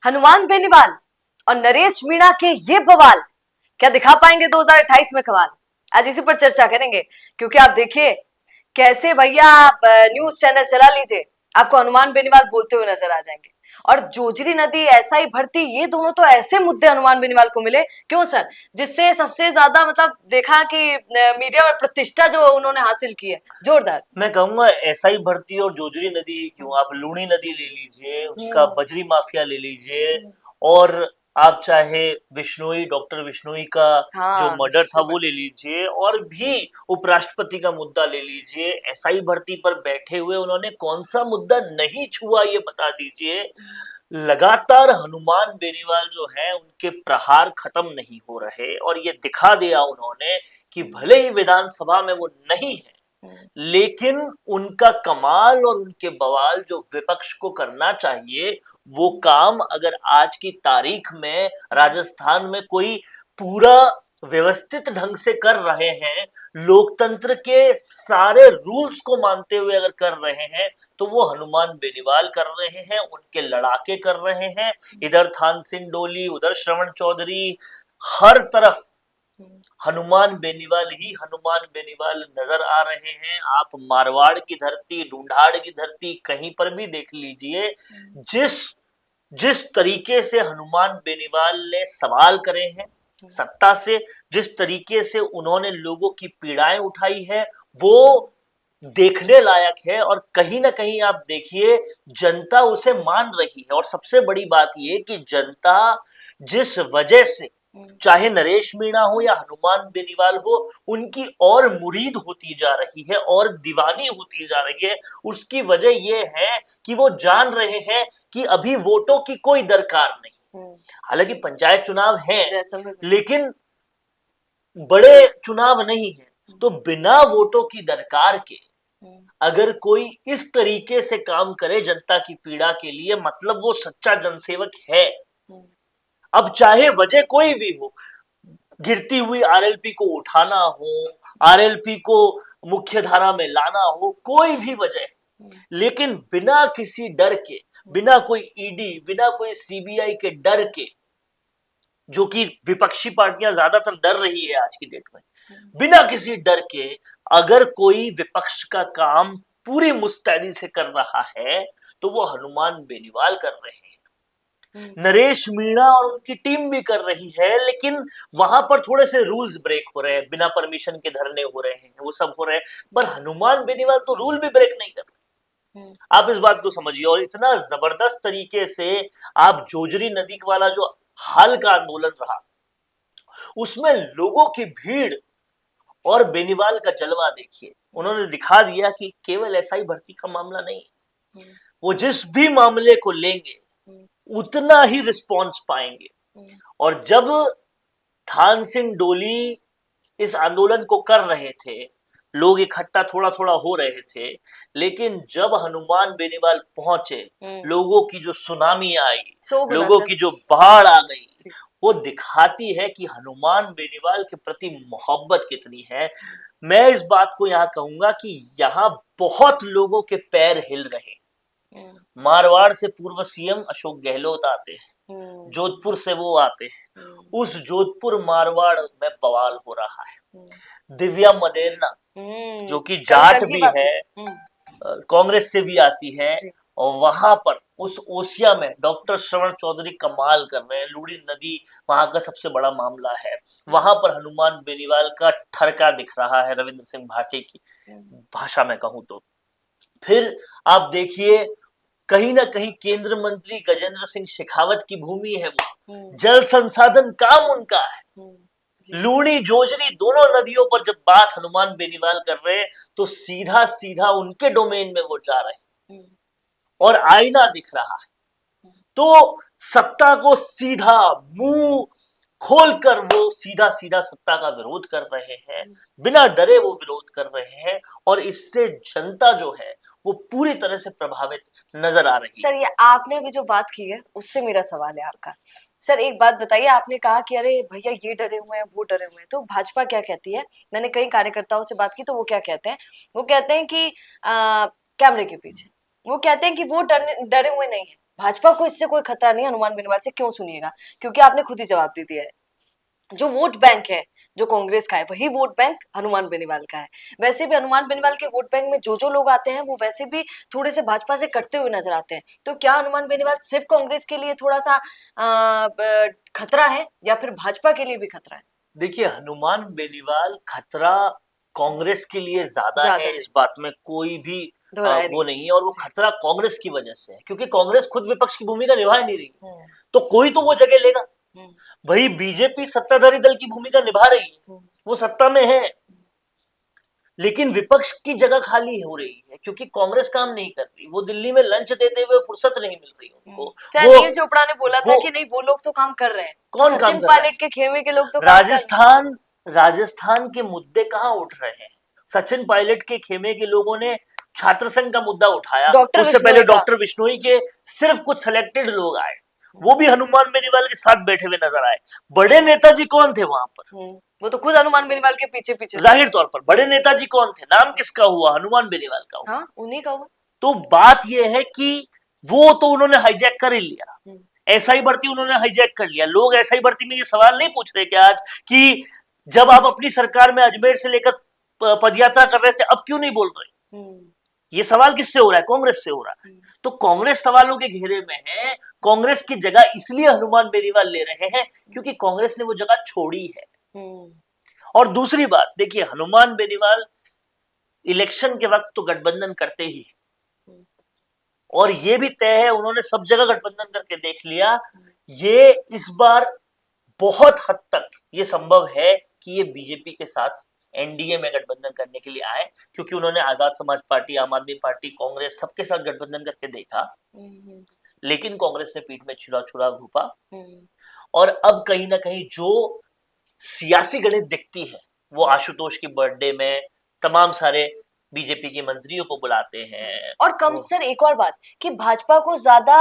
हनुमान बेनीवाल और नरेश मीणा के ये बवाल क्या दिखा पाएंगे 2028 में कमाल। आज इसी पर चर्चा करेंगे, क्योंकि आप देखिए कैसे भैया आप न्यूज चैनल चला लीजिए, आपको हनुमान बेनीवाल बोलते हुए नजर आ जाएंगे। और जोजरी नदी ऐसा ही भरती, ये दोनों तो ऐसे मुद्दे हनुमान बेनीवाल को मिले, क्यों सर, जिससे सबसे ज्यादा मतलब देखा कि मीडिया में प्रतिष्ठा जो उन्होंने हासिल की है, जोरदार। मैं कहूंगा ऐसा ही भर्ती और जोजरी नदी ही क्यों, आप लूणी नदी ले लीजिए, उसका बजरी माफिया ले लीजिए, और आप चाहे बिश्नोई, डॉक्टर बिश्नोई का जो हाँ, मर्डर था वो ले लीजिए, और भी उपराष्ट्रपति का मुद्दा ले लीजिए। एसआई भर्ती पर बैठे हुए उन्होंने कौन सा मुद्दा नहीं छुआ, ये बता दीजिए। लगातार हनुमान बेनीवाल जो है उनके प्रहार खत्म नहीं हो रहे, और ये दिखा दिया उन्होंने कि भले ही विधानसभा में वो नहीं है, लेकिन उनका कमाल और उनके बवाल जो विपक्ष को करना चाहिए, वो काम अगर आज की तारीख में राजस्थान में कोई पूरा व्यवस्थित ढंग से कर रहे हैं, लोकतंत्र के सारे रूल्स को मानते हुए अगर कर रहे हैं, तो वो हनुमान बेनीवाल कर रहे हैं, उनके लड़ाके कर रहे हैं। इधर थान सिंह डोली, उधर श्रवण चौधरी, हर तरफ हनुमान बेनीवाल ही हनुमान बेनीवाल नजर आ रहे हैं। आप मारवाड़ की धरती, ढूंढाड़ की धरती, कहीं पर भी देख लीजिए, जिस जिस तरीके से हनुमान बेनीवाल ने सवाल करे हैं सत्ता से, जिस तरीके से उन्होंने लोगों की पीड़ाएं उठाई है, वो देखने लायक है। और कहीं ना कहीं आप देखिए, जनता उसे मान रही है। और सबसे बड़ी बात यह कि जनता जिस वजह से, चाहे नरेश मीणा हो या हनुमान बेनीवाल हो, उनकी और मुरीद होती जा रही है और दीवानी होती जा रही है, उसकी वजह यह है कि वो जान रहे हैं कि अभी वोटों की कोई दरकार नहीं। हालांकि पंचायत चुनाव है, लेकिन बड़े चुनाव नहीं है, तो बिना वोटों की दरकार के अगर कोई इस तरीके से काम करे जनता की पीड़ा के लिए, मतलब वो सच्चा जनसेवक है। अब चाहे वजह कोई भी हो, गिरती हुई आरएलपी को उठाना हो, आरएलपी को मुख्य धारा में लाना हो, कोई भी वजह, लेकिन बिना किसी डर के, बिना कोई ईडी, बिना कोई सीबीआई के डर के, जो कि विपक्षी पार्टियां ज्यादातर डर रही है आज की डेट में, बिना किसी डर के अगर कोई विपक्ष का काम पूरी मुस्तैदी से कर रहा है, तो वो हनुमान बेनीवाल कर रहे हैं। नरेश मीणा और उनकी टीम भी कर रही है, लेकिन वहां पर थोड़े से रूल्स ब्रेक हो रहे हैं, बिना परमिशन के धरने हो रहे हैं, वो सब हो रहे हैं। पर हनुमान बेनीवाल तो रूल भी ब्रेक नहीं कर रहे। आप इस बात को समझिए। और इतना जबरदस्त तरीके से आप जोजरी नदी वाला जो हाल का आंदोलन रहा, उसमें लोगों की भीड़ और बेनीवाल का जलवा देखिए। उन्होंने दिखा दिया कि केवल एसआई भर्ती का मामला नहीं, वो जिस भी मामले को लेंगे उतना ही रिस्पॉन्स पाएंगे। और जब थान सिंह डोली इस आंदोलन को कर रहे थे, लोग इकट्ठा थोड़ा थोड़ा हो रहे थे, लेकिन जब हनुमान बेनीवाल पहुंचे, लोगों की जो सुनामी आई, लोगों की जो बाढ़ आ गई, वो दिखाती है कि हनुमान बेनीवाल के प्रति मोहब्बत कितनी है। मैं इस बात को यहाँ कहूंगा कि यहाँ बहुत लोगों के पैर हिल रहे हैं। मारवाड़ से पूर्व सीएम अशोक गहलोत आते हैं, जोधपुर से वो आते हैं, उस जोधपुर मारवाड़ में बवाल हो रहा है। दिव्या मदेरना जो कि जाट भी है, कांग्रेस से भी आती है, और वहां पर उस ओसिया में डॉक्टर श्रवण चौधरी कमाल कर रहे हैं। लूड़ी नदी वहां का सबसे बड़ा मामला है, वहां पर हनुमान बेनीवाल का ठरका दिख रहा है, रविंद्र सिंह भाटी की भाषा में कहूं तो। फिर आप देखिए, कहीं ना कहीं केंद्र मंत्री गजेंद्र सिंह शेखावत की भूमि है वो, जल संसाधन काम उनका है। लूणी जोजरी दोनों नदियों पर जब बात हनुमान बेनीवाल कर रहे हैं, तो सीधा सीधा उनके डोमेन में वो जा रहे हैं और आईना दिख रहा है। तो सत्ता को सीधा मुंह खोलकर वो सीधा सीधा सत्ता का विरोध कर रहे हैं, बिना डरे वो विरोध कर रहे हैं, और इससे जनता जो है वो पूरी तरह से प्रभावित नजर आ रही है। सर, ये आपने भी जो बात की है उससे मेरा सवाल है आपका। सर एक बात बताइए, आपने कहा कि अरे भैया ये डरे हुए हैं, वो डरे हुए हैं, तो भाजपा क्या कहती है? मैंने कई कार्यकर्ताओं से बात की, तो वो क्या कहते हैं? वो कहते हैं कि कैमरे के पीछे वो कहते हैं कि वो डरे हुए नहीं है, भाजपा को इससे कोई खतरा नहीं है हनुमान बेनीवाल से, क्यों सुनिएगा, क्योंकि आपने खुद ही जवाब दे दिया है। जो वोट बैंक है जो कांग्रेस का है वही वोट बैंक हनुमान बेनीवाल का है। वैसे भी हनुमान बेनीवाल के वोट बैंक में जो लोग आते हैं वो वैसे भी थोड़े से भाजपा से कटते हुए नजर आते हैं। तो क्या हनुमान बेनीवाल सिर्फ कांग्रेस के लिए थोड़ा सा खतरा है या फिर भाजपा के लिए भी खतरा है? देखिए, हनुमान बेनीवाल खतरा कांग्रेस के लिए ज्यादा ज्यादा है, है, इस बात में कोई भी दोहराया वो नहीं। नहीं है। और वो खतरा कांग्रेस की वजह से है, क्योंकि कांग्रेस खुद विपक्ष की भूमिका निभा नहीं रही, हम्म, तो कोई तो वो जगह लेगा। हम्म, भाई बीजेपी सत्ताधारी दल की भूमिका निभा रही है, हम्म, वो सत्ता में है, लेकिन विपक्ष की जगह खाली हो रही है क्योंकि कांग्रेस काम नहीं कर रही। वो दिल्ली में लंच देते हुए फुर्सत नहीं मिल रही उनको। चाहे वो नील चोपड़ा ने बोला था वो कि नहीं वो लोग तो काम कर रहे हैं, तो कौन काम सचिन कर रहा है? पायलट के खेमे के लोग तो काम कर रहे राजस्थान के मुद्दे कहाँ उठ रहे हैं? सचिन पायलट के खेमे के लोगों ने छात्र संघ का मुद्दा उठाया, हैं। डॉक्टर उससे पहले विश्नोई का, डॉक्टर बिश्नोई के सिर्फ कुछ सिलेक्टेड लोग आए, वो भी हनुमान बेनीवाल के साथ बैठे हुए नजर आए। बड़े नेताजी कौन थे वहां पर? वो तो खुद हनुमान बेनीवाल के पीछे पीछे थे। जाहिर तौर पर बड़े नेताजी कौन थे? नाम किसका हुआ? हनुमान बेनीवाल का हुआ। हाँ उन्हीं का हुआ। तो बात यह है कि वो तो उन्होंने हाईजैक कर ही लिया, एसआई भर्ती उन्होंने हाईजैक कर लिया। लोग एसआई भर्ती में ये सवाल नहीं पूछ रहे कि आज कि जब आप अपनी सरकार में अजमेर से लेकर पदयात्रा कर रहे थे, अब क्यों नहीं बोल रहे? ये सवाल किससे हो रहा है? कांग्रेस से हो रहा है। तो कांग्रेस सवालों के घेरे में है। कांग्रेस की जगह इसलिए हनुमान बेनीवाल ले रहे हैं क्योंकि कांग्रेस ने वो जगह छोड़ी है। और दूसरी बात देखिए, हनुमान बेनीवाल इलेक्शन के वक्त तो गठबंधन करते ही, और ये भी तय है, उन्होंने सब जगह गठबंधन करके देख लिया। ये इस बार बहुत हद तक ये संभव है कि ये बीजेपी के साथ एनडीए में गठबंधन करने के लिए आए, क्योंकि उन्होंने आजाद समाज पार्टी, आम आदमी पार्टी, कांग्रेस सबके साथ गठबंधन करके देखा, लेकिन कांग्रेस ने पीठ में छुरा छुरा घूपा। और अब कहीं ना कहीं जो सियासी गणित दिखती है वो आशुतोष की बर्थडे में तमाम सारे बीजेपी के मंत्रियों को बुलाते हैं। और कम सर एक और बात कि भाजपा को ज्यादा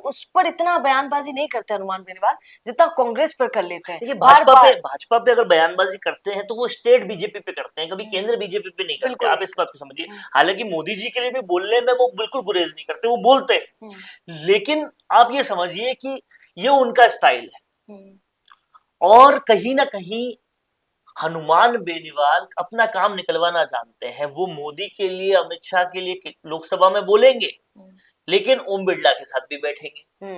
उस पर इतना बयानबाजी नहीं करते हनुमान बेनीवाल जितना कांग्रेस पर कर लेते हैं। देखिए, बार बार भाजपा पे अगर बयानबाजी करते हैं तो वो स्टेट बीजेपी पे करते हैं, कभी केंद्र बीजेपी पे नहीं करते। आप इस बात को समझिए। हालांकि मोदी जी के लिए भी बोलने में वो बिल्कुल गुरेज नहीं करते, वो बोलते हैं, लेकिन आप ये समझिए कि ये उनका स्टाइल है। और कहीं ना कहीं हनुमान बेनीवाल अपना काम निकलवाना जानते हैं। वो मोदी के लिए, अमित शाह के लिए लोकसभा में बोलेंगे, लेकिन ओम बिरला के साथ भी बैठेंगे।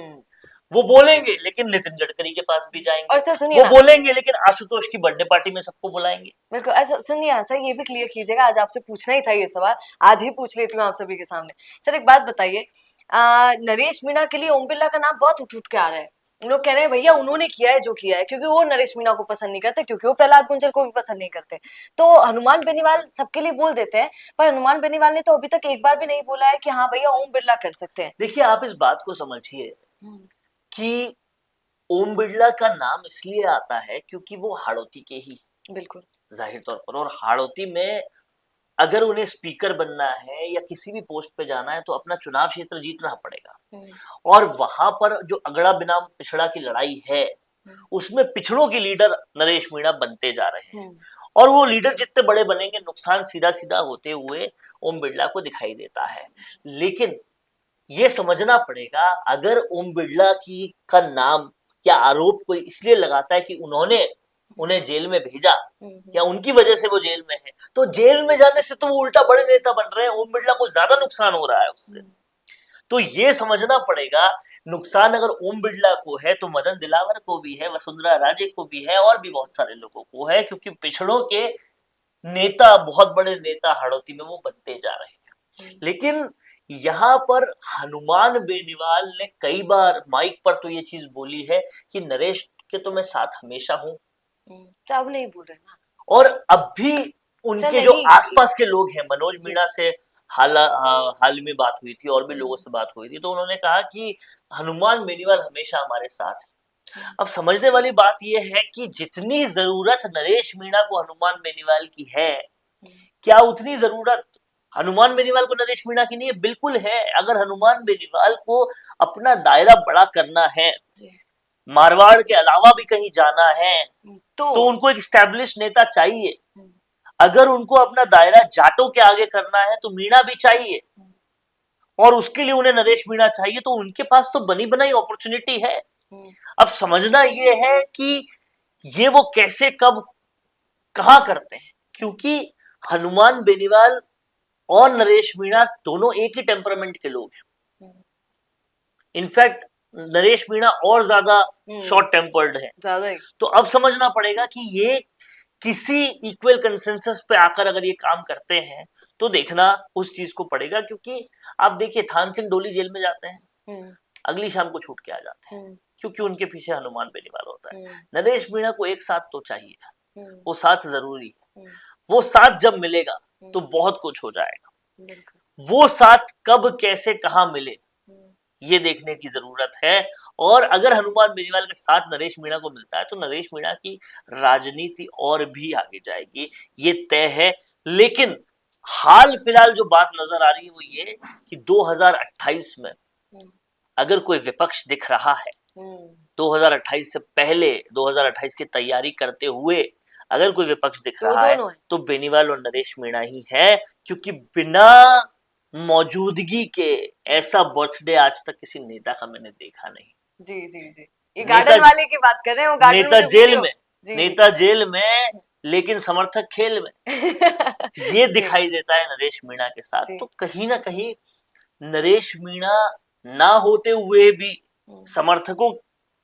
वो बोलेंगे लेकिन नितिन गडकरी के पास भी जाएंगे। और सर सुनिए, वो बोलेंगे लेकिन आशुतोष की बर्थडे पार्टी में सबको बुलाएंगे। बिल्कुल ऐसा। सुनिए ना सर, ये भी क्लियर कीजिएगा, आज आपसे पूछना ही था ये सवाल, आज ही पूछ लेती हूँ आप सभी के सामने। सर एक बात बताइए, नरेश मीणा के लिए ओम बिरला का नाम बहुत उठ उठ के आ रहा है। लोग कह रहे हैं भैया उन्होंने किया है जो किया है, क्योंकि वो नरेश मीणा को पसंद नहीं करते, क्योंकि वो प्रहलाद गुंजल को भी पसंद नहीं करते। तो हनुमान बेनीवाल सबके लिए बोल देते हैं, पर हनुमान बेनीवाल ने तो अभी तक एक बार भी नहीं बोला है कि हाँ भैया ओम बिरला कर सकते हैं। देखिए, आप इस बात को समझिए कि ओम बिरला का नाम इसलिए आता है क्योंकि वो हाड़ौती के ही, बिल्कुल जाहिर तौर पर। और हाड़ौती में अगर उन्हें स्पीकर बनना है या किसी भी पोस्ट पे जाना है तो अपना चुनाव क्षेत्र जीतना पड़ेगा। और वहां पर जो अगड़ा बनाम पिछड़ा की लड़ाई है, उसमें पिछड़ों के लीडर नरेश मीणा बनते जा रहे हैं। और वो लीडर जितने बड़े बनेंगे, नुकसान सीधा सीधा होते हुए ओम बिरला को दिखाई देता है। लेकिन ये समझना पड़ेगा, अगर ओम बिरला की का नाम या आरोप कोई इसलिए लगाता है कि उन्होंने उन्हें जेल में भेजा या उनकी वजह से वो जेल में है, तो जेल में जाने से तो वो उल्टा बड़े नेता बन रहे हैं, ओम बिरला को ज्यादा नुकसान हो रहा है उससे। तो ये समझना पड़ेगा, नुकसान अगर ओम बिरला को है तो मदन दिलावर को भी है, वसुंधरा राजे को भी है, और भी बहुत सारे लोगों को है, क्योंकि पिछड़ों के नेता, बहुत बड़े नेता हाड़ौती में वो बनते जा रहे हैं। लेकिन यहाँ पर हनुमान बेनीवाल ने कई बार माइक पर तो ये चीज बोली है कि नरेश के तो मैं साथ हमेशा हूँ, अब नहीं बोल रहे ना। और अब भी उनके जो आसपास के लोग हैं, मनोज मीणा से हाल में बात हुई थी और भी लोगों से बात हुई थी, तो उन्होंने कहा कि हनुमान बेनीवाल हमेशा हमारे साथ है। अब समझने वाली बात यह है कि जितनी जरूरत नरेश मीणा को हनुमान बेनीवाल की है, क्या उतनी जरूरत हनुमान बेनीवाल को नरेश मीणा की नहीं है? बिल्कुल है। अगर हनुमान बेनीवाल को अपना दायरा बड़ा करना है, मारवाड़ के अलावा भी कहीं जाना है, तो उनको एक स्टैब्लिश नेता चाहिए। अगर उनको अपना दायरा जाटों के आगे करना है तो मीणा भी चाहिए। और उसके लिए उन्हें नरेश मीणा चाहिए, तो उनके पास तो बनी बनाई अपॉर्चुनिटी है। अब समझना ये है कि ये वो कैसे कब कहां करते हैं, क्योंकि हनुमान बेनीवाल और नरेश मीणा दोनों एक ही टेम्परामेंट के लोग हैं। इनफैक्ट नरेश मीणा और ज्यादा शॉर्ट टेम्पर्ड है। ज्यादा ही। तो अब समझना पड़ेगा कि ये किसी इक्वल कंसेंसस पे आकर अगर ये काम करते हैं तो देखना उस चीज को पड़ेगा, क्योंकि आप देखिए थान सिंह डोली जेल में जाते हैं, अगली शाम को छूट के आ जाते हैं, क्योंकि उनके पीछे हनुमान बेनीवाल होता है। नरेश मीणा को एक साथ तो चाहिए, वो साथ जरूरी है। वो साथ जब मिलेगा तो बहुत कुछ हो जाएगा। वो साथ कब कैसे कहां मिले ये देखने की जरूरत है। और अगर हनुमान बेनीवाल के साथ नरेश मीणा को मिलता है तो नरेश मीणा की राजनीति और भी आगे जाएगी, ये तय है। लेकिन हाल फिलहाल जो बात नजर आ रही है वो ये कि 2028 में अगर कोई विपक्ष दिख रहा है, 2028 से पहले 2028 की तैयारी करते हुए अगर कोई विपक्ष दिख रहा है तो बेनीवाल और नरेश मीणा ही है, क्योंकि बिना मौजूदगी के ऐसा बर्थडे आज तक किसी नेता का मैंने देखा नहीं। जी जी जी, ये गार्डन वाले की बात कर रहे हैं, वो गार्डन नेता में जेल में, नेता जेल में लेकिन समर्थक खेल में ये दिखाई देता है नरेश मीणा के साथ। तो कहीं ना कहीं नरेश मीणा ना होते हुए भी समर्थकों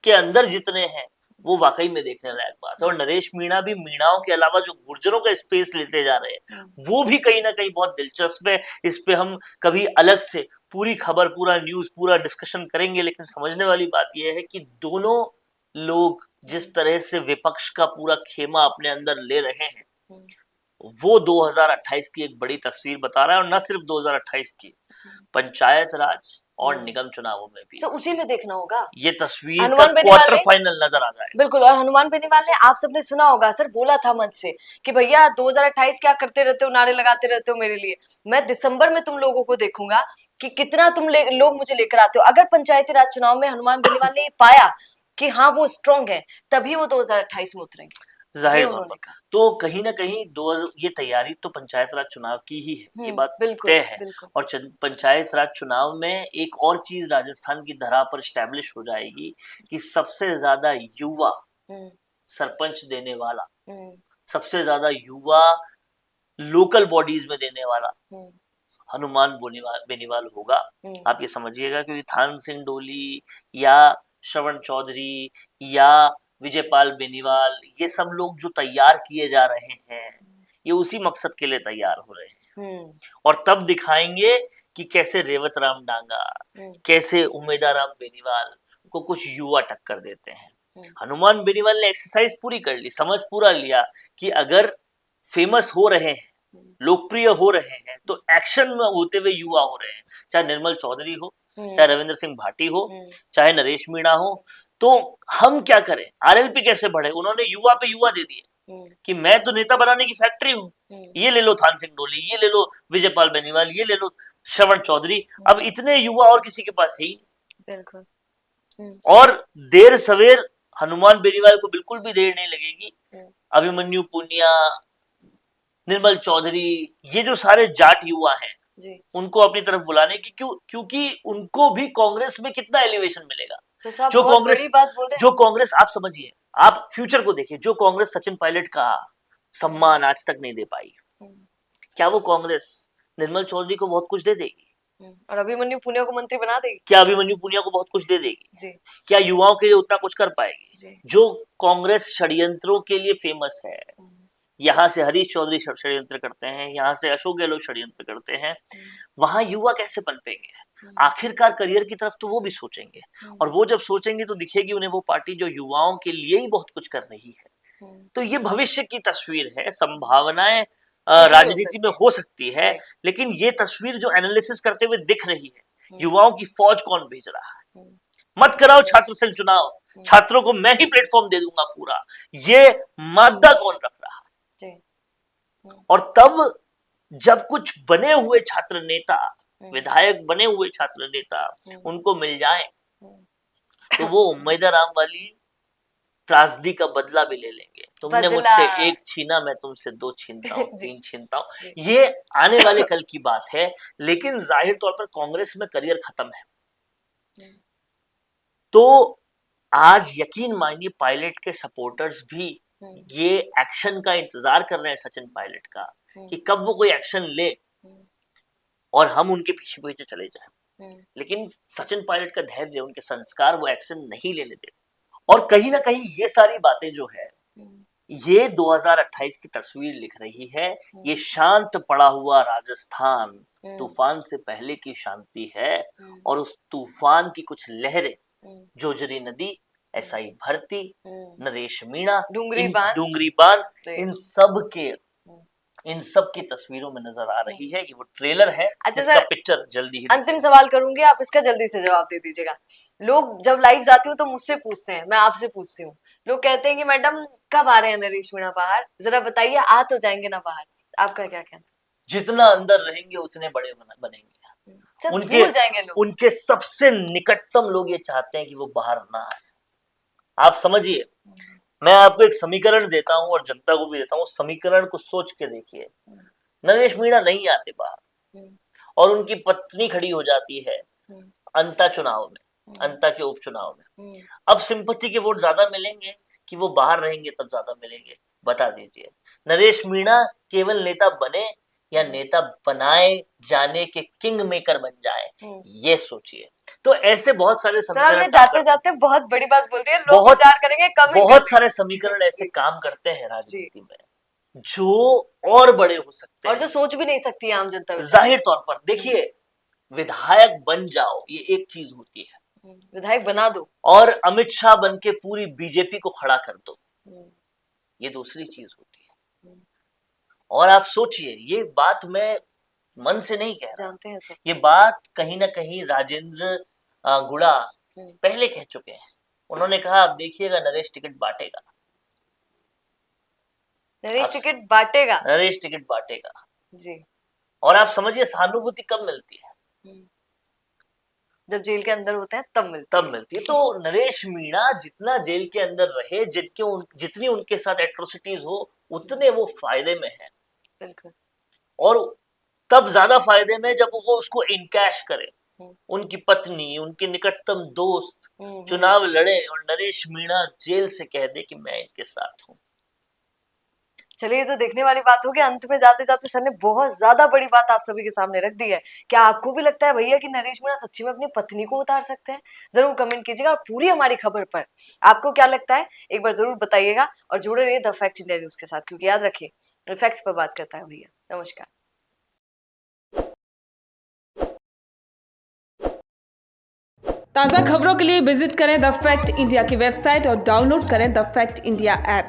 के अंदर जितने हैं वो वाकई में देखने लायक बात है। और नरेश मीणा भी मीणाओं के अलावा जो गुर्जरों का स्पेस लेते जा रहे हैं वो भी कहीं ना कहीं बहुत दिलचस्प है। इस पे हम कभी अलग से पूरी खबर, पूरा न्यूज, पूरा डिस्कशन करेंगे। लेकिन समझने वाली बात यह है कि दोनों लोग जिस तरह से विपक्ष का पूरा खेमा अपने अंदर ले रहे हैं वो 2028 की एक बड़ी तस्वीर बता रहा है। और न सिर्फ 2028 की, पंचायत राज और निगम चुनावों में भी उसी में देखना होगा ये तस्वीर का क्वार्टर फाइनल नजर आ जाएगा। बिल्कुल। और हनुमान बेनीवाल ने, आप सबने सुना होगा सर, बोला था मंच से कि भैया 2028 क्या करते रहते हो, नारे लगाते रहते हो मेरे लिए, मैं दिसंबर में तुम लोगों को देखूंगा कि कितना तुम लोग मुझे लेकर आते हो। अगर पंचायती राज चुनाव में हनुमान बेनीवाल ने पाया कि हाँ वो स्ट्रांग है, तभी वो 2028 में उतरेंगे, जाहिर तौर पर। तो कहीं ना कहीं ये तैयारी तो पंचायत राज चुनाव की ही है, ये बात तय है। और पंचायत राज चुनाव में एक और चीज राजस्थान की धरा पर स्टैब्लिश हो जाएगी कि सबसे ज्यादा युवा सरपंच देने वाला, सबसे ज्यादा युवा लोकल बॉडीज में देने वाला हनुमान बेनीवाल होगा। आप ये समझिएगा, क्योंकि थान सिंह डोली या श्रवण चौधरी या विजयपाल बेनीवाल, ये सब लोग जो तैयार किए जा रहे हैं ये उसी मकसद के लिए तैयार हो रहे हैं। और तब दिखाएंगे कि कैसे रेवत राम डांगा, कैसे उमेदाराम बेनीवाल को कुछ युवा टक्कर देते हैं। हनुमान बेनीवाल ने एक्सरसाइज पूरी कर ली, समझ पूरा लिया कि अगर फेमस हो रहे हैं, लोकप्रिय हो रहे हैं, तो एक्शन में होते हुए युवा हो रहे हैं। चाहे निर्मल चौधरी हो, चाहे रविंद्र सिंह भाटी हो, चाहे नरेश मीणा हो, तो हम क्या करें, आरएलपी कैसे बढ़े। उन्होंने युवा पे युवा दे दिए कि मैं तो नेता बनाने की फैक्ट्री हूँ, ये ले लो थान सिंह डोली, ये ले लो विजयपाल बेनीवाल, ये ले लो श्रवण चौधरी। अब इतने युवा और किसी के पास है ही। बिल्कुल। और देर सवेर हनुमान बेनीवाल को बिल्कुल भी देर नहीं लगेगी, अभिमन्यु पुनिया, निर्मल चौधरी, ये जो सारे जाट युवा हैं उनको अपनी तरफ बुलाने की, क्योंकि उनको भी कांग्रेस में कितना एलिवेशन मिलेगा। जो कांग्रेस आप समझिए, आप फ्यूचर को देखिए, जो कांग्रेस सचिन पायलट का सम्मान आज तक नहीं दे पाई, क्या वो कांग्रेस निर्मल चौधरी को बहुत कुछ दे देगी? और अभिमन्यु पुनिया को मंत्री बना देगी? क्या अभिमन्यु पुनिया को बहुत कुछ दे देगी? क्या युवाओं के लिए उतना कुछ कर पाएगी? जो कांग्रेस षड्यंत्रों के लिए फेमस है, यहाँ से हरीश चौधरी षड्यंत्र करते हैं, यहाँ से अशोक गहलोत षड्यंत्र करते हैं, वहां युवा कैसे पनपेंगे? आखिरकार करियर की तरफ तो वो भी सोचेंगे, और वो जब सोचेंगे तो दिखेगी उन्हें वो पार्टी जो युवाओं के लिए ही बहुत कुछ कर रही है। तो ये भविष्य की तस्वीर है, संभावनाएं राजनीति में हो सकती है, लेकिन ये तस्वीर जो एनालिसिस करते हुए दिख रही है, युवाओं की फौज कौन भेज रहा है। मत कराओ छात्र संघ चुनाव, छात्रों को मैं ही प्लेटफॉर्म दे दूंगा पूरा, ये मादा कौन रख रहा है। और तब जब कुछ बने हुए छात्र नेता, विधायक बने हुए छात्र नेता उनको मिल जाए तो वो उम्मीदराम वाली त्रासदी का बदला भी ले लेंगे। तुमने बदला। मुझसे एक छीना, मैं तुमसे दो छीनता हूँ, जी। 3 छीनता हूँ। जी। ये आने वाले कल की बात है, लेकिन जाहिर तौर पर कांग्रेस में करियर खत्म है। तो आज यकीन मानिए पायलट के सपोर्टर्स भी ये एक्शन का इंतजार कर रहे हैं सचिन पायलट का, कि कब वो कोई एक्शन ले और हम उनके पीछे पीछे चले जाएं। लेकिन सचिन पायलट का धैर्य, उनके संस्कार वो एक्शन नहीं लेने देते। और कहीं ना कहीं ये सारी बातें जो है ये 2028 की तस्वीर लिख रही है। ये शांत पड़ा हुआ राजस्थान तूफान से पहले की शांति है, और उस तूफान की कुछ लहरें, जोजरी नदी, एसआई भर्ती, नरेश मीणा, डूंगरी बांध, इन सब की तस्वीरों में नजर आ रही है। ये वो ट्रेलर है जिसका पिक्चर जल्दी ही अंतिम सवाल करूंगी, आप इसका जल्दी से जवाब दे दीजिएगा। लोग जब लाइव जाती हूँ तो मुझसे पूछते हैं, मैं आपसे पूछती हूँ, लोग कहते हैं कि मैडम कब आ रहे हैं नरेश मीणा बाहर, जरा बताइए, आ तो जाएंगे ना बाहर? आपका क्या कहना? जितना अंदर रहेंगे उतने बड़े बनेंगे। भूल जाएंगे लोग। उनके सबसे निकटतम लोग ये चाहते हैं कि वो बाहर ना आए। आप समझिए, मैं आपको एक समीकरण देता हूं और जनता को भी देता हूं, समीकरण को सोच के देखिए। नरेश मीणा नहीं आते बाहर और उनकी पत्नी खड़ी हो जाती है अंता चुनाव में, अंता के उपचुनाव में। अब सिंपैथी के वोट ज्यादा मिलेंगे कि वो बाहर रहेंगे तब ज्यादा मिलेंगे? बता दीजिए। नरेश मीणा केवल नेता बने या नेता बनाए जाने के किंग मेकर बन जाए, ये सोचिए। तो ऐसे बहुत सारे समीकरण जाते जाते बहुत बड़ी बात बोल दी है, लोग विचार करेंगे, बहुत सारे समीकरण ऐसे काम करते हैं राजनीति में जो और बड़े हो सकते हैं और जो सोच भी नहीं सकती है आम जनता। जाहिर तौर पर देखिए, विधायक बन जाओ ये एक चीज होती है, विधायक बना दो और अमित शाह बन के पूरी बीजेपी को खड़ा कर दो, ये दूसरी चीज होती है। और आप सोचिए, ये बात मैं मन से नहीं कह रहा, जानते हैं सब। ये बात कहीं ना कहीं राजेंद्र गुड़ा पहले कह चुके हैं। उन्होंने कहा, आप देखिएगा नरेश टिकट बांटेगा, नरेश टिकट बांटेगा जी। और आप समझिए सहानुभूति कब मिलती है? जब जेल के अंदर होते हैं तब मिलती है। तो नरेश मीणा जितना जेल के अंदर रहे, जितनी उनके साथ एट्रोसिटीज हो, उतने वो फायदे में है। बिल्कुल। और तब ज्यादा फायदे में जब वो उसको इनकैश करे, उनकी पत्नी, उनके निकटतम दोस्त चुनाव लड़े और नरेश मीणा जेल से कह दे कि मैं इनके साथ हूँ। चलिए, तो देखने वाली बात होगी। अंत में जाते जाते सर ने बहुत ज्यादा बड़ी बात आप सभी के सामने रख दी है। क्या आपको भी लगता है भैया कि नरेश मीणा सच्ची में अपनी पत्नी को उतार सकते हैं? जरूर कमेंट कीजिएगा। और पूरी हमारी खबर पर आपको क्या लगता है एक बार जरूर बताइएगा, और जुड़े रहिए द फैक्ट इंडिया न्यूज के साथ, क्योंकि याद रखिए फैक्ट्स पर बात करता है भैया। नमस्कार। ताज़ा खबरों के लिए विजिट करें द फैक्ट इंडिया की वेबसाइट और डाउनलोड करें द फैक्ट इंडिया ऐप।